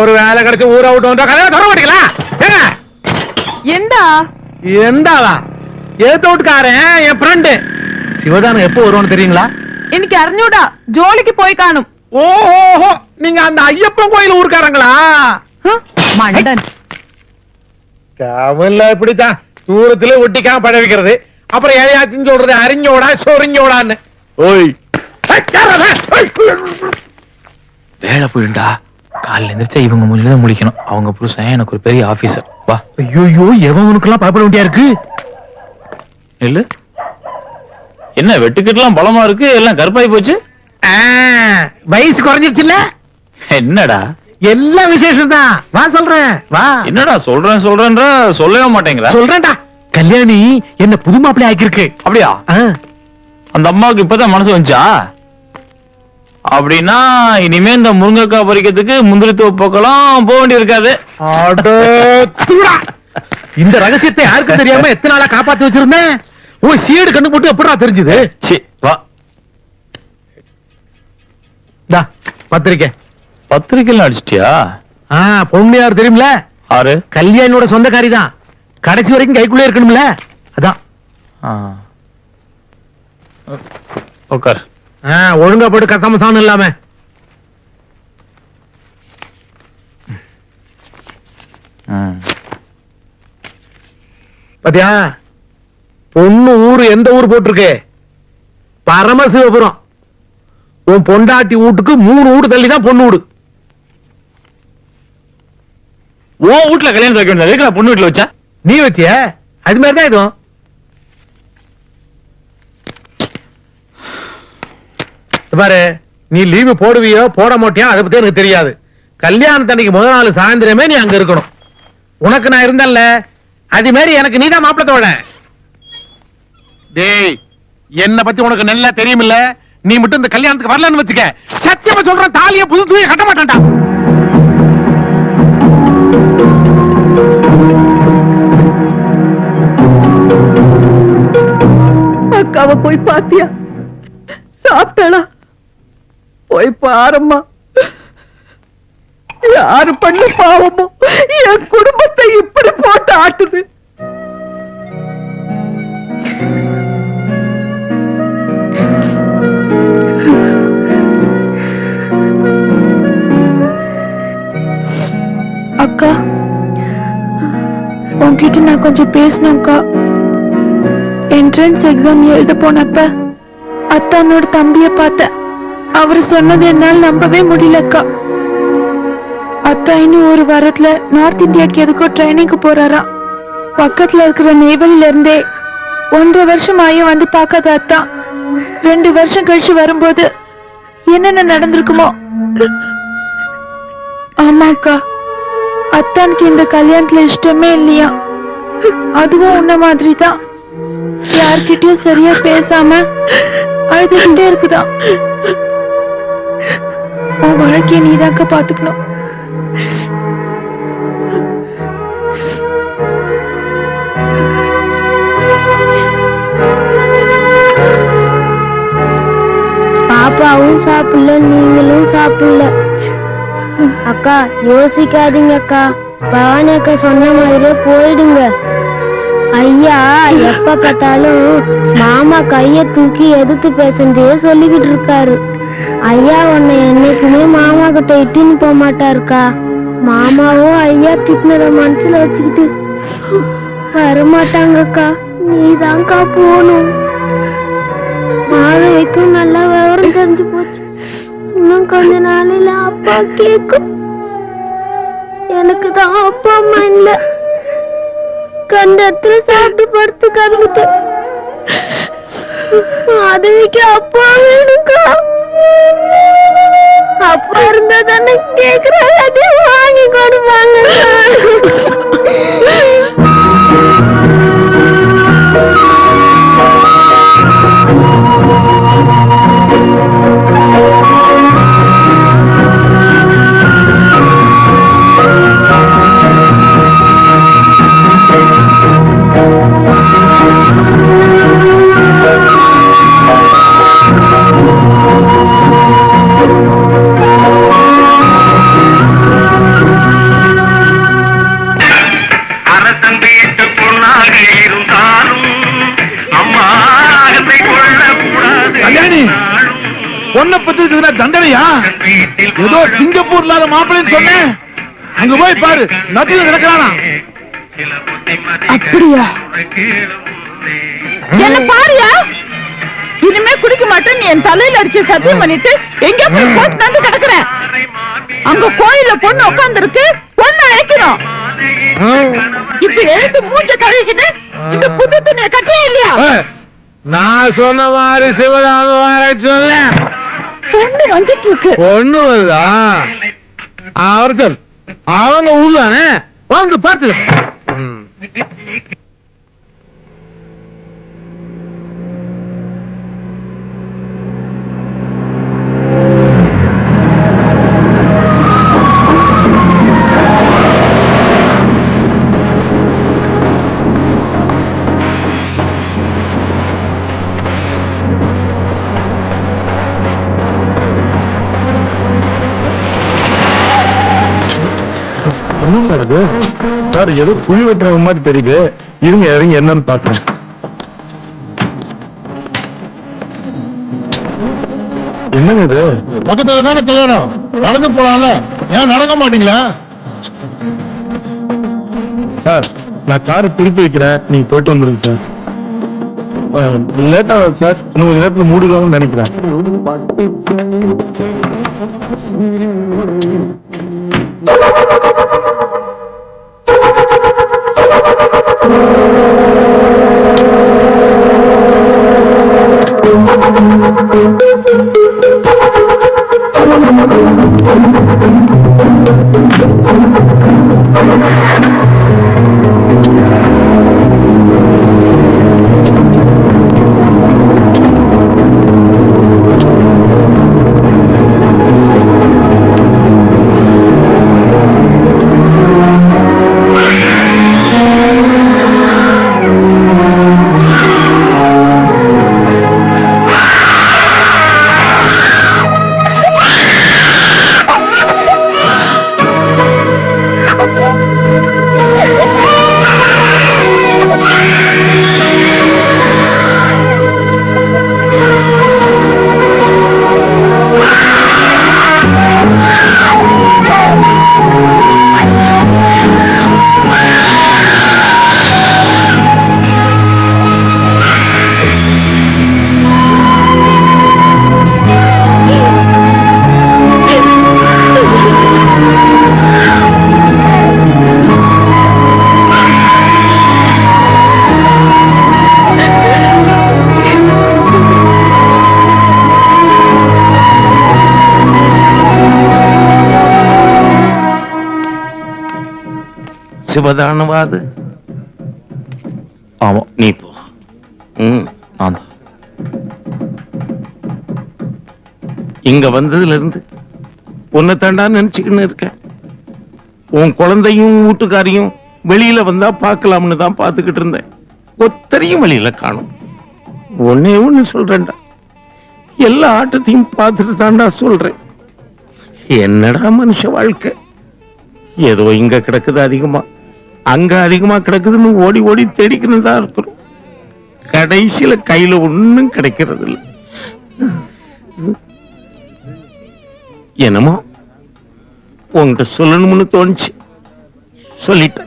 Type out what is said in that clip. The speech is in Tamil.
ஒரு வேலை கிடைச்சு ஊரை விட்டு வந்தா கதையை சொல்ல மாட்டீங்களா? எந்தா எந்தாவா? ஏத்த வீட்டுக்காரன் என் ஃப்ரெண்டு சிவதானம் எப்போ வருவான்னு தெரியுங்களா? இன்னைக்கு அறிஞ்சூடா ஜோலிக்கு போய் காணும். ஓஹோ, நீங்க அந்த ஐயப்பன் கோயில் ஊருக்காரங்களா? மண்டன் தமிழ்ல இப்படித்தான் தூரத்துல ஒட்டிக்காம பழ வைக்கிறது. அப்புறம் ஏழையாச்சுன்னு சொல்றது அறிஞ்சோடா சொரிஞ்சோடான்னு. ஓய் வேலை போயிடுண்டா. காலைல எந்திரிச்சா இவங்க மூலியமா முடிக்கணும். அவங்க புருஷன் எனக்கு ஒரு பெரிய ஆபீசர். வா. ஐயோ, எவனுக்கெல்லாம் பயப்பட வேண்டியா இருக்கு? இல்ல என்ன வெட்டுக்கிட்டுலாம் பலமா இருக்கு, எல்லாம் கருப்பாய் போச்சு. வயசு குறைஞ்சிருச்சுல்ல? என்னடா எல்லாம் விசேஷம் தான். வா சொல்றேன், வா. என்னடா சொல்றேன்ற சொல்லவே மாட்டேங்கிற. சொல்றேன்டா, கல்யாணி என்ன புது மாப்பிள்ளை ஆக்கிருக்கு. அப்படியா? அந்த அம்மாவுக்கு இப்பதான் மனசு வந்துச்சா? அப்படின்னா இனிமே இந்த முருங்கைக்காய் பறிக்கிறதுக்கு முந்திரி தோப்பக்கலாம் போக வேண்டி இருக்காது. இந்த ரகசியத்தை யாருக்கும் தெரியாம எத்தனை நாளா காப்பாத்தி வச்சிருந்தேன். ஓ, சீடு கண்ணு போட்டு எப்படா தெரிஞ்சது? வா. பத்திரிக்கை பத்திரிக்கைலாம் அடிச்சிட்டியா? பொண்ணு யார் தெரியுமில? ஆறு கல்யாணியோட சொந்தக்காரி தான். கடைசி வரைக்கும் கைக்குள்ளே இருக்கணும்ல, அதான். உட்கார். ஒழுங்கா போட்டு கசமசானம் இல்லாம. பாத்தியா, பொண்ணு ஊரு எந்த ஊர் போட்டிருக்கு? பரமசிவபுரம். உன் பொண்டாட்டி வீட்டுக்கு 3 வீடு தள்ளிதான் பொண்ணு வீடு. ஓ வீட்டுல கல்யாணம் வைக்க வேண்டியது பொண்ணு வீட்டுல வச்சா? நீ வச்சிய? அது மாதிரிதான் இதுவும். பாரு, நீ லீவு போடுவியோ போட மாட்டியோ அதை பத்தி எனக்கு தெரியாது. கல்யாணத்தன்னைக்கு முதல் நாள் சாயந்தரமே நீ அங்க இருக்கணும். உனக்கு நான் இருந்தல்ல, அது மாதிரி எனக்கு நீதான் மாப்பிளத்தோட. டேய், என்ன பத்தி உனக்கு நல்லா தெரியுமில்ல? நீ மட்டும் இந்த கல்யாணத்துக்கு வரலன்னு வச்சுக்க, சத்தியமா சொல்றேன், தாலிய புது தூய கட்ட மாட்டான்டா. அக்காவை போய் பாத்தியா? சாப்பிட்டாளா? போய் பாரம்மா. யாரு பண்ண பாவமோ என் குடும்பத்தை இப்படி போட்டு ஆட்டுது. அக்கா, உன்கிட்ட நான் கொஞ்சம் பேசணும்க்கா. என்ட்ரன்ஸ் எக்ஸாம் எழுத போனப்ப அத்தானோட தம்பிய பார்த்தேன். அவரு சொன்னது என்னால நம்பவே முடியலக்கா. அத்தா இன்னும் ஒரு வாரத்துல நார்த் இந்தியாக்கு எதுக்கோ ட்ரைனிங்க்கு போறாரா. பக்கத்துல இருக்கிற நெய்வேலில இருந்தே 1.5 வருஷம் ஆயும் வந்து பார்க்காத அத்தா 2 வருஷம் கழிச்சு வரும்போது என்னென்ன நடந்திருக்குமோ. ஆமாக்கா, அத்தானுக்கு இந்த கல்யாணத்துல இஷ்டமே இல்லையா. அதுவும் உன்ன மாதிரி தான். யார்கிட்டயும் சரியா பேசாம அழுதுகிட்டே இருக்குதான். உன் வாழ்க்கைய நீதாக்க பாத்துக்கணும். பாப்பாவும் சாப்பிடல, நீங்களும் சாப்பிடல. அக்கா யோசிக்காதீங்க அக்கா. பவானி அக்கா சொன்ன மாதிரியே போயிடுங்க. ஐயா எப்ப பார்த்தாலும் மாமா கைய தூக்கி எதிர்த்து பேசுறதே சொல்லிக்கிட்டு இருக்காரு. ஐயா உன்னை என்னைக்குமே மாமா கிட்ட இட்டுன்னு போக மாட்டாருக்கா. மாமாவும் ஐயா திட்டினத மனசுல வச்சுக்கிட்டு வரமாட்டாங்கக்கா. நீதான்க்கா போகணும். மாதவிக்கும் நல்லா விவரம் தெரிஞ்சு போச்சு. இன்னும் கொஞ்ச நாளையில அப்பா கேக்கும். எனக்கு தான் அப்பா அம்மா இல்ல. கண்டத்துல சாப்பிட்டு படுத்து கருந்துட்டு மாதவிக்கு அப்பா வேணுக்கா. அப்பா இருந்தா தானே கேக்குறாங்க, அதே வாங்கி கொடுப்பாங்க. பொண்ணை பத்தி தண்டனையா? ஏதோ சிங்கப்பூர் இல்லாத மாப்பிள்ளைன்னு சொன்னேன். அங்க போய் பாரு, நதியில் நடக்கிறானா? அப்படியா? என்ன பாரியா? இனிமே குடிக்க மாட்டேன் நீ என் தலையில அடிச்சு சத்தியம் பண்ணிட்டு எங்க போய் போட்டு வந்து கிடக்குறேன். அங்க கோயில்ல பொண்ணு உட்கார்ந்து இருக்கு, பொண்ணு அழைக்கணும். இப்ப எழுந்து மூஞ்ச கழுவிக்கிட்டு இந்த புது துணியை கட்டியே இல்லையா? நான் சொன்ன மாதிரி சிவராம வர சொல்ல. பொண்ணு வந்துட்டு இருக்கு. பொண்ணு வருதா? அவர் சொல், அவங்க உள்ளானே வந்து பார்த்து. சார் ஏதோ குழி வெட்டுற மாதிரி தெரியுது. இருங்க இறங்கி என்னன்னு பாக்குறேன். என்னங்க இது? பக்கத்துல தானே கல்யாணம், நடந்து போலாம்ல, ஏன் நடக்க மாட்டீங்களா? சார் நான் காரை திருப்பி வைக்கிறேன், நீங்க போயிட்டு வந்துருங்க சார். லேட்டா சார், இன்னும் கொஞ்சம் நேரத்துல மூடிடுவாங்கன்னு நினைக்கிறேன். சிவதானவாது. ஆமா, நீ போ. நான் தான். இங்க வந்ததுல இருந்து உன்னை தாண்டா நினைச்சுக்கின்னு இருக்கேன். உன் குழந்தையும் வீட்டுக்காரையும் வெளியில வந்தா பார்க்கலாம்னு தான் பார்த்துக்கிட்டு இருந்தேன். ஒத்தரையும் வெளியில காணும். ஒன்னே ஒண்ணு சொல்றேன்டா, எல்லா ஆட்டத்தையும் பார்த்துட்டு தாண்டா சொல்றேன். என்னடா மனுஷ வாழ்க்கை, ஏதோ இங்க கிடக்குது அதிகமா, அங்க அதிகமா கிடக்குதுன்னு ஓடி ஓடி தேடிக்கணும் தான் இருக்கிறோம். கடைசியில கையில ஒண்ணும் கிடைக்கிறது இல்லை. என்னமோ உங்ககிட்ட சொல்லணும்னு தோணுச்சு, சொல்லிட்டேன்.